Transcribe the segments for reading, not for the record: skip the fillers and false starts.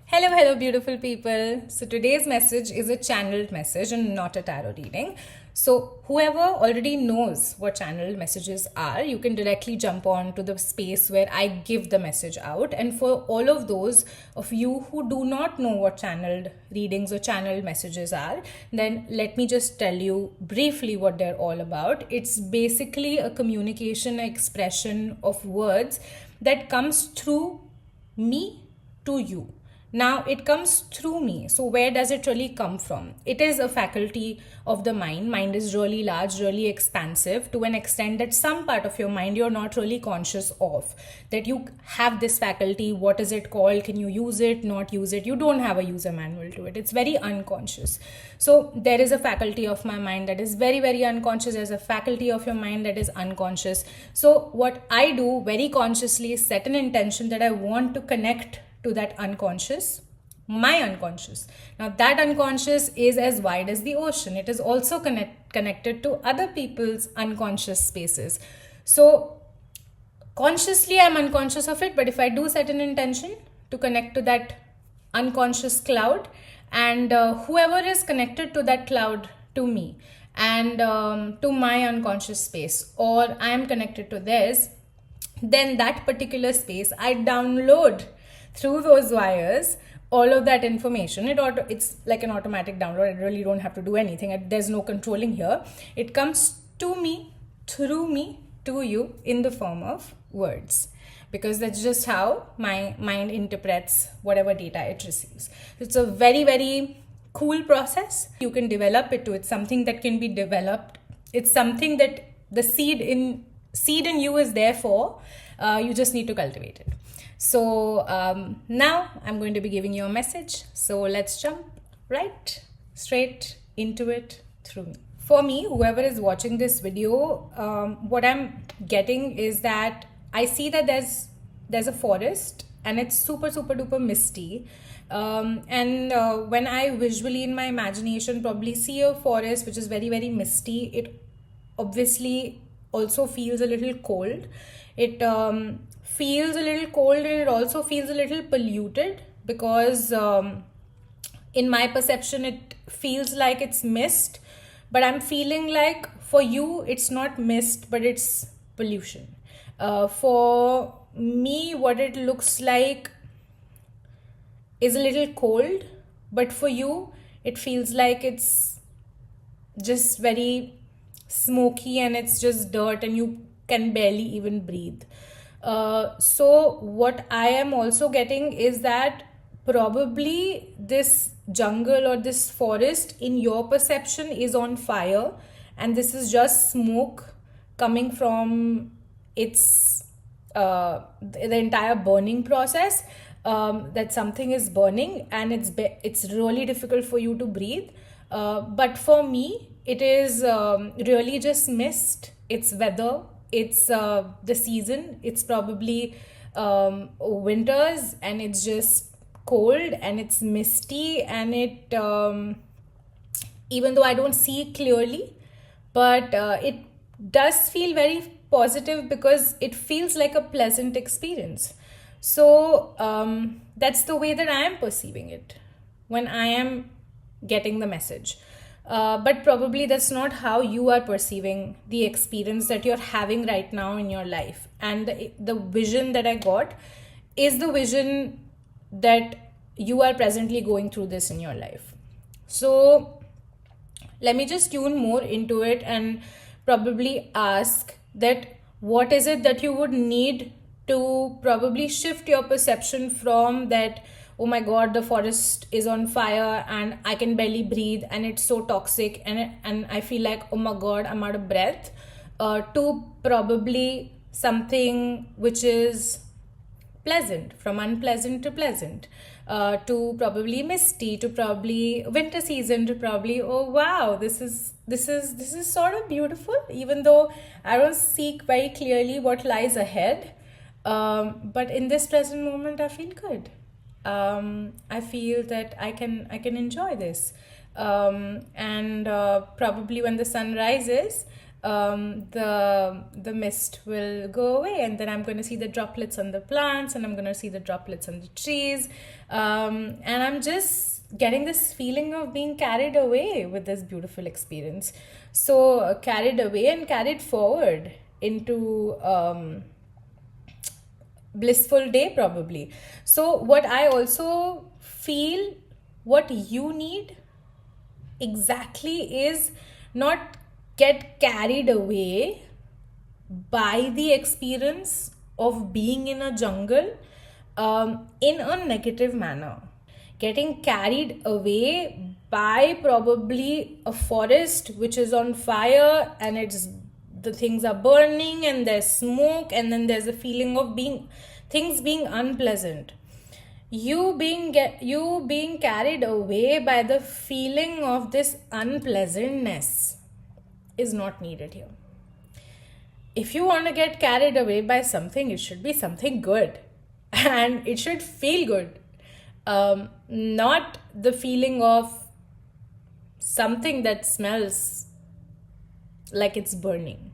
Hello, beautiful people. So, today's message is a channeled message and not a tarot reading. So, whoever already knows what channeled messages are, you can directly jump on to the space where I give the message out. And for all of those of you who do not know what channeled readings or channeled messages are, then let me just tell you briefly what they're all about. It's basically a communication expression of words that comes through me to you. Now it comes through me. So where does it really come from? It is a faculty of the mind. Mind is really large, really expansive to an extent that some part of your mind you're not really conscious of. That you have this faculty. What is it called? Can you use it? Not use it? You don't have a user manual to it. It's very unconscious. So there is a faculty of my mind that is very, very unconscious. There's a faculty of your mind that is unconscious. So what I do very consciously is set an intention that I want to connect to that unconscious, my unconscious. Now that unconscious is as wide as the ocean. It is also connected to other people's unconscious spaces. So consciously I'm unconscious of it, but if I do set an intention to connect to that unconscious cloud, and whoever is connected to that cloud to me and to my unconscious space, or I am connected to theirs, then that particular space I download through those wires all of that information. It's like an automatic download. I really don't have to do anything. There's no controlling here. It comes to me, through me, to you in the form of words, because that's just how my mind interprets whatever data it receives. It's a very, very cool process. You can develop it to. It's something that can be developed. It's something that the seed in you is there for. You just need to cultivate it. So now I'm going to be giving you a message. So let's jump right straight into it through me. For me, whoever is watching this video, what I'm getting is that I see that there's a forest and it's super, super duper misty. And when I visually in my imagination probably see a forest which is very, very misty, it obviously also feels a little cold. It feels a little cold, and it also feels a little polluted because in my perception it feels like it's mist, but I'm feeling like for you it's not mist but it's pollution. For me, what it looks like is a little cold, but for you it feels like it's just very smoky and it's just dirt and you can barely even breathe. So what I am also getting is that probably this jungle or this forest in your perception is on fire, and this is just smoke coming from its the entire burning process. That something is burning and it's really difficult for you to breathe. But for me, it is really just mist. It's weather. It's the season. It's probably winters, and it's just cold and it's misty, and it even though I don't see clearly, but it does feel very positive because it feels like a pleasant experience. So that's the way that I am perceiving it when I am getting the message. But probably that's not how you are perceiving the experience that you're having right now in your life. And the vision that I got is the vision that you are presently going through this in your life. So let me just tune more into it and probably ask that what is it that you would need to probably shift your perception from that, oh my god, the forest is on fire and I can barely breathe and it's so toxic, and I feel like, oh my god, I'm out of breath, to probably something which is pleasant, from unpleasant to pleasant, to probably misty, to probably winter season, to probably, oh wow, this is sort of beautiful, even though I don't see very clearly what lies ahead. But in this present moment, I feel good. I feel that I can enjoy this, and probably when the sun rises, the mist will go away, and then I'm going to see the droplets on the plants, and I'm going to see the droplets on the trees, and I'm just getting this feeling of being carried away with this beautiful experience. So carried away and carried forward into blissful day probably. So what I also feel, what you need exactly is not get carried away by the experience of being in a jungle in a negative manner. Getting carried away by probably a forest which is on fire, and it's the things are burning and there's smoke, and then there's a feeling of things being unpleasant. You being carried away by the feeling of this unpleasantness is not needed here. If you want to get carried away by something, it should be something good and it should feel good, not the feeling of something that smells like it's burning.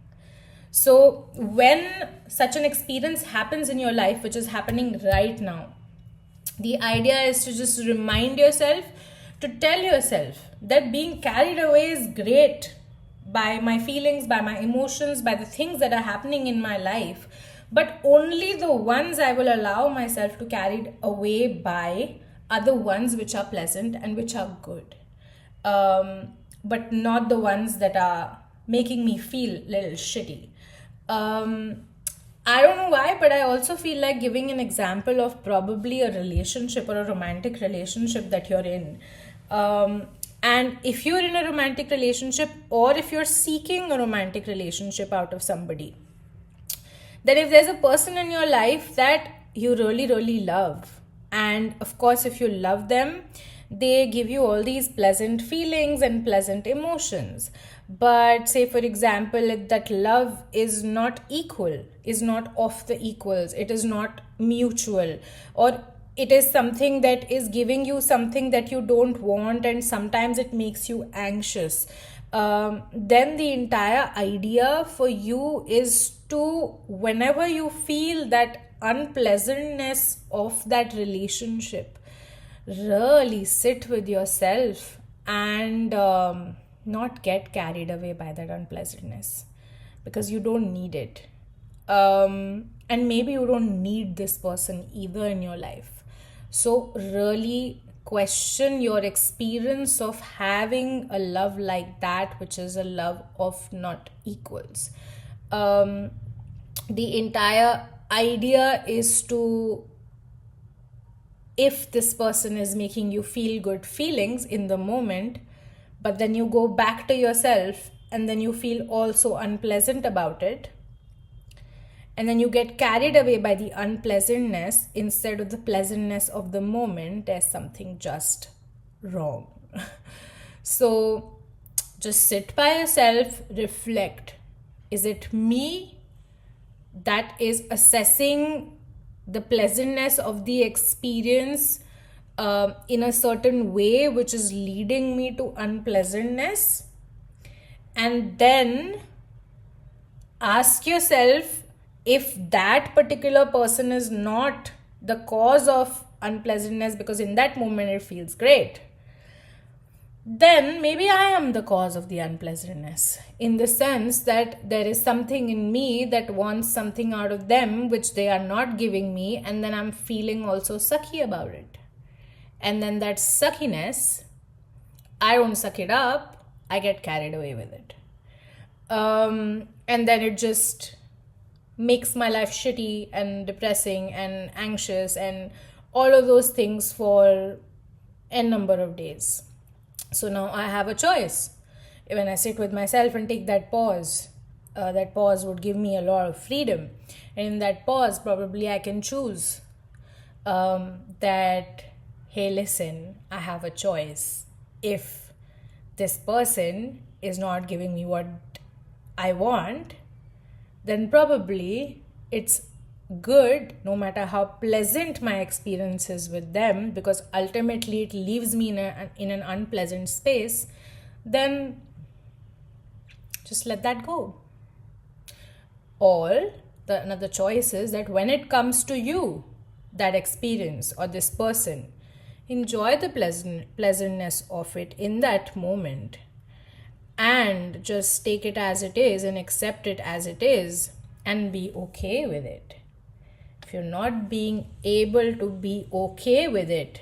So when such an experience happens in your life, which is happening right now, the idea is to just remind yourself, to tell yourself that being carried away is great by my feelings, by my emotions, by the things that are happening in my life, but only the ones I will allow myself to carried away by are the ones which are pleasant and which are good, but not the ones that are making me feel a little shitty. I don't know why, but I also feel like giving an example of probably a relationship or a romantic relationship that you're in. And if you're in a romantic relationship, or if you're seeking a romantic relationship out of somebody, then if there's a person in your life that you really, really love, and of course, if you love them, they give you all these pleasant feelings and pleasant emotions. But say, for example, that love is not equal, is not of the equals, it is not mutual, or it is something that is giving you something that you don't want, and sometimes it makes you anxious, then the entire idea for you is to, whenever you feel that unpleasantness of that relationship, really sit with yourself and not get carried away by that unpleasantness, because you don't need it. And maybe you don't need this person either in your life. So really question your experience of having a love like that, which is a love of not equals. The entire idea is to, if this person is making you feel good feelings in the moment, but then you go back to yourself and then you feel also unpleasant about it, and then you get carried away by the unpleasantness instead of the pleasantness of the moment, there's something just wrong. So just sit by yourself, reflect. Is it me that is assessing the pleasantness of the experience in a certain way, which is leading me to unpleasantness? And then ask yourself, if that particular person is not the cause of unpleasantness, because in that moment it feels great, then maybe I am the cause of the unpleasantness, in the sense that there is something in me that wants something out of them which they are not giving me, and then I'm feeling also sucky about it. And then that suckiness, I don't suck it up, I get carried away with it. And then it just makes my life shitty and depressing and anxious and all of those things for n number of days. So now I have a choice. When I sit with myself and take that pause would give me a lot of freedom. And in that pause, probably I can choose that, hey, listen, I have a choice. If this person is not giving me what I want, then probably it's good, no matter how pleasant my experience is with them, because ultimately it leaves me in an unpleasant space. Then just let that go. Or the another choice is that when it comes to you, that experience or this person, enjoy the pleasantness of it in that moment and just take it as it is and accept it as it is and be okay with it. If you're not being able to be okay with it,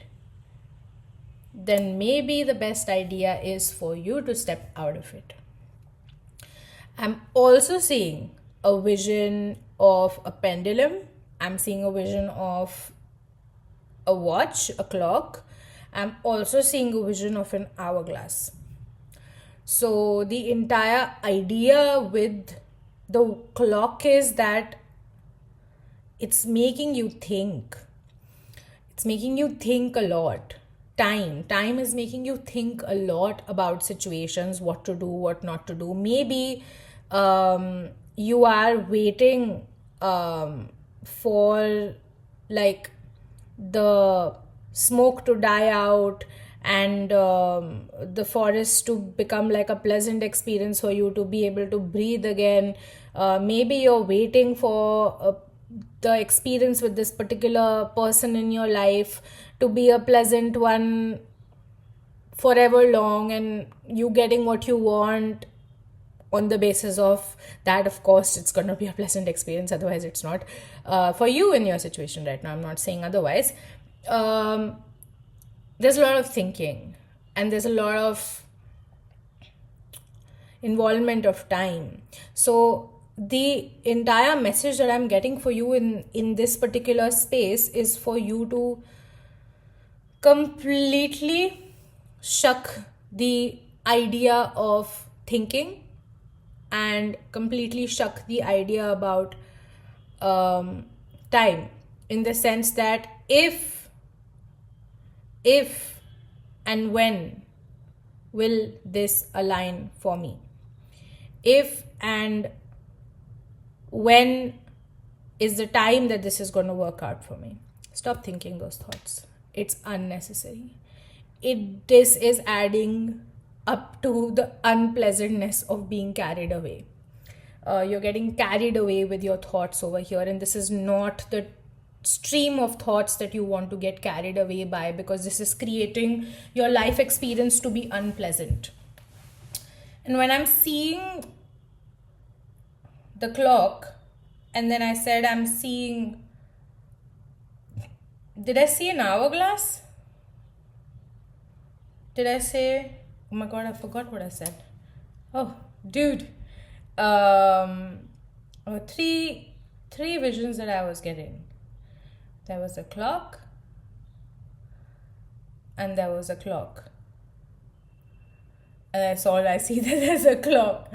then maybe the best idea is for you to step out of it. I'm also seeing a vision of a pendulum. I'm seeing a vision of a watch, a clock. I'm also seeing a vision of an hourglass. So the entire idea with the clock is that it's making you think. It's making you think a lot. Time is making you think a lot about situations, what to do, what not to do. Maybe you are waiting for like the smoke to die out and the forest to become like a pleasant experience for you to be able to breathe again. Maybe you're waiting for the experience with this particular person in your life to be a pleasant one forever long, and you getting what you want on the basis of that. Of course it's going to be a pleasant experience, otherwise it's not for you in your situation right now. I'm not saying otherwise. There's a lot of thinking and there's a lot of involvement of time. So the entire message that I'm getting for you in this particular space is for you to completely shuck the idea of thinking and completely shuck the idea about time, in the sense that if and when will this align for me, if and when is the time that this is going to work out for me. Stop thinking those thoughts. It's unnecessary. This is adding up to the unpleasantness of being carried away. You're getting carried away with your thoughts over here, and this is not the stream of thoughts that you want to get carried away by, because this is creating your life experience to be unpleasant. And when I'm seeing the clock, and then I said I'm seeing, did I see an hourglass? Did I say, oh my god, I forgot what I said. Oh, dude. Three visions that I was getting. There was a clock, and there was a clock. And that's all I see, that there's a clock.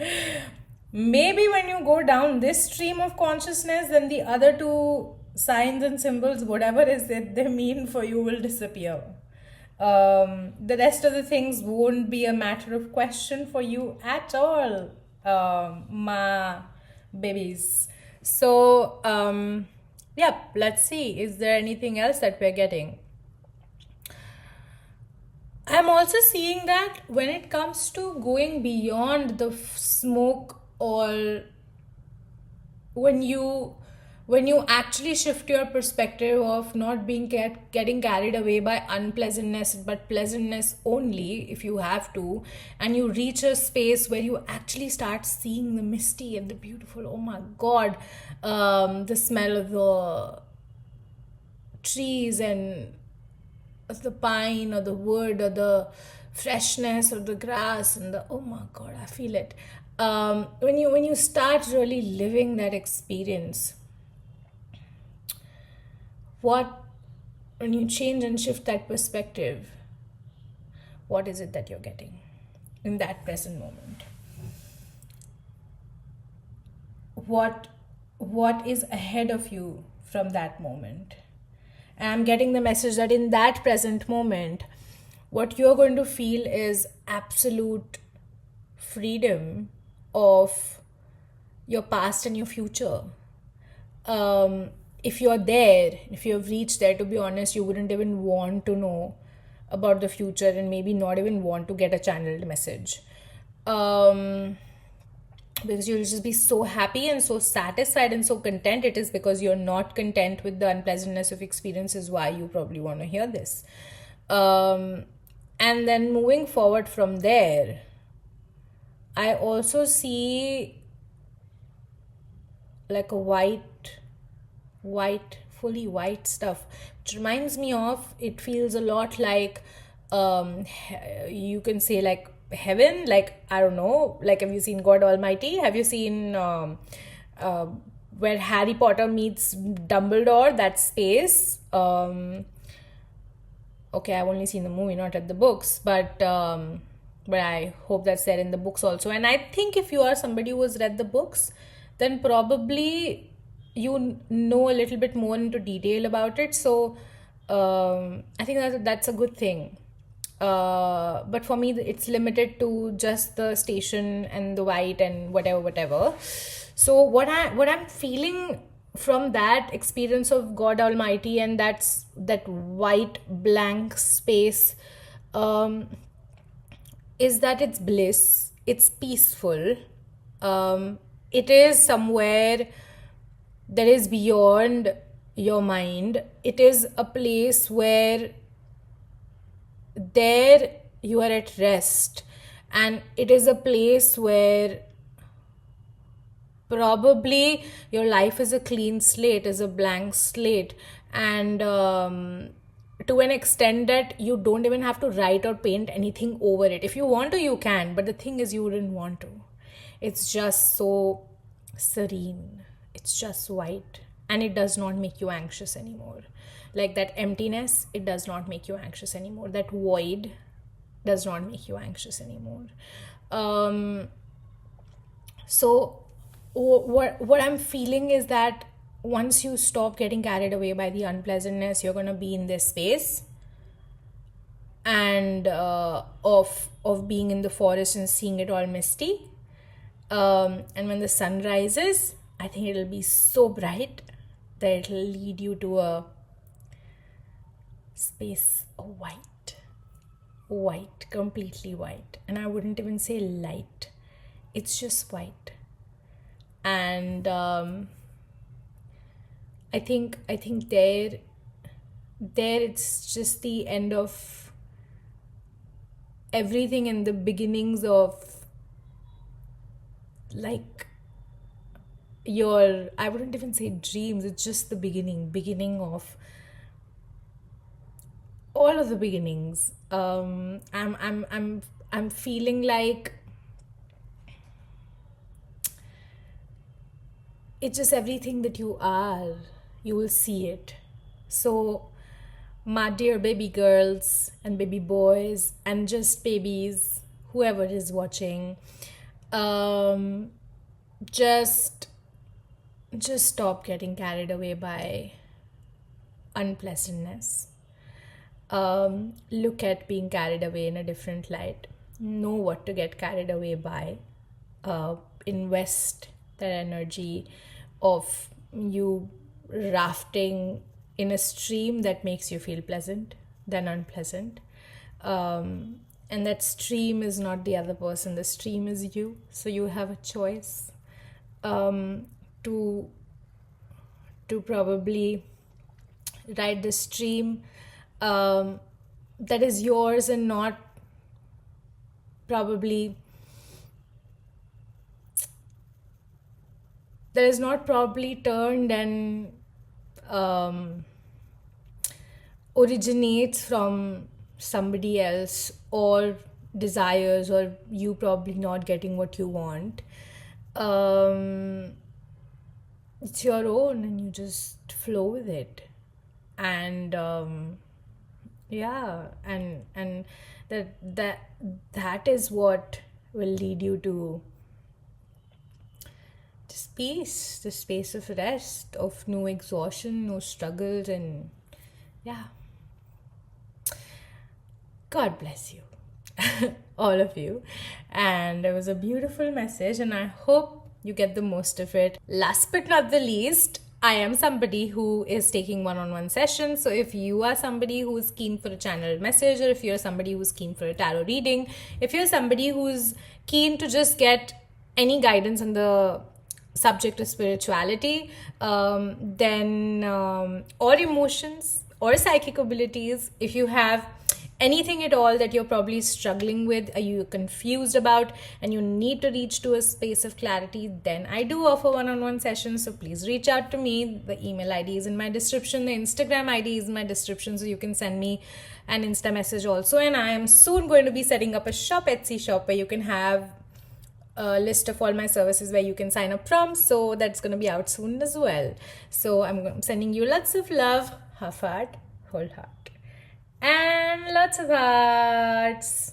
Maybe when you go down this stream of consciousness, then the other two signs and symbols, whatever is that they mean for you, will disappear. The rest of the things won't be a matter of question for you at all, my babies. So, let's see. Is there anything else that we're getting? I'm also seeing that when it comes to going beyond the smoke, or when you actually shift your perspective of not being getting carried away by unpleasantness but pleasantness only if you have to, and you reach a space where you actually start seeing the misty and the beautiful, oh my god, the smell of the trees and the pine or the wood, or the freshness of the grass and the, oh my god, I feel it. When you start really living that experience, when you change and shift that perspective, what is it that you're getting in that present moment? What is ahead of you from that moment? And I'm getting the message that in that present moment, what you're going to feel is absolute freedom of your past and your future. If you're there, if you've reached there, to be honest, you wouldn't even want to know about the future, and maybe not even want to get a channeled message. because you'll just be so happy and so satisfied and so content. It is because you're not content with the unpleasantness of experience is why you probably want to hear this. And then moving forward from there, I also see like a fully white stuff, which reminds me of, it feels a lot like, you can say like heaven, like, I don't know, like, have you seen God Almighty? Have you seen where Harry Potter meets Dumbledore, that space? Okay, I've only seen the movie, not read the books, but I hope that's there in the books also. And I think if you are somebody who has read the books, then probably you know a little bit more into detail about it. So I think that's a good thing. But for me, it's limited to just the station and the white and whatever. So what I'm feeling from that experience of God Almighty and that white blank space, is that it's bliss, it's peaceful, it is somewhere that is beyond your mind. It is a place where there you are at rest, and it is a place where probably your life is a clean slate, is a blank slate, and to an extent that you don't even have to write or paint anything over it. If you want to, you can, but the thing is, you wouldn't want to. It's just so serene, it's just white, and it does not make you anxious anymore. Like that emptiness, it does not make you anxious anymore. That void does not make you anxious anymore. So what I'm feeling is that once you stop getting carried away by the unpleasantness, you're going to be in this space and of being in the forest and seeing it all misty. And when the sun rises, I think it'll be so bright that it'll lead you to a space of white, completely white. And I wouldn't even say light, it's just white. And I think there it's just the end of everything and the beginnings of like your, I wouldn't even say dreams, it's just the beginning of all of the beginnings. I'm feeling like it's just everything that you are, you will see it. So my dear baby girls and baby boys and just babies, whoever is watching, just stop getting carried away by unpleasantness. Look at being carried away in a different light. Know what to get carried away by. Invest that energy of you rafting in a stream that makes you feel pleasant than unpleasant. And that stream is not the other person, the stream is you. So you have a choice to probably ride the stream that is yours and not probably that is not probably turned and originates from somebody else or desires or you probably not getting what you want. It's your own and you just flow with it. And yeah, and that is what will lead you to this peace, the space of rest, of no exhaustion, no struggles, and yeah. God bless you, all of you. And it was a beautiful message, and I hope you get the most of it. Last but not the least, I am somebody who is taking one-on-one sessions. So if you are somebody who is keen for a channeled message, or if you're somebody who's keen for a tarot reading, if you're somebody who's keen to just get any guidance on the subject of spirituality, or emotions or psychic abilities, if you have anything at all that you're probably struggling with, are you confused about, and you need to reach to a space of clarity, then I do offer one-on-one sessions. So please reach out to me. The email ID is in my description, the Instagram ID is in my description, so you can send me an Insta message also. And I am soon going to be setting up a shop, Etsy shop, where you can have a list of all my services where you can sign up from. So that's going to be out soon as well. So I'm sending you lots of love, half heart, whole heart, and lots of hearts.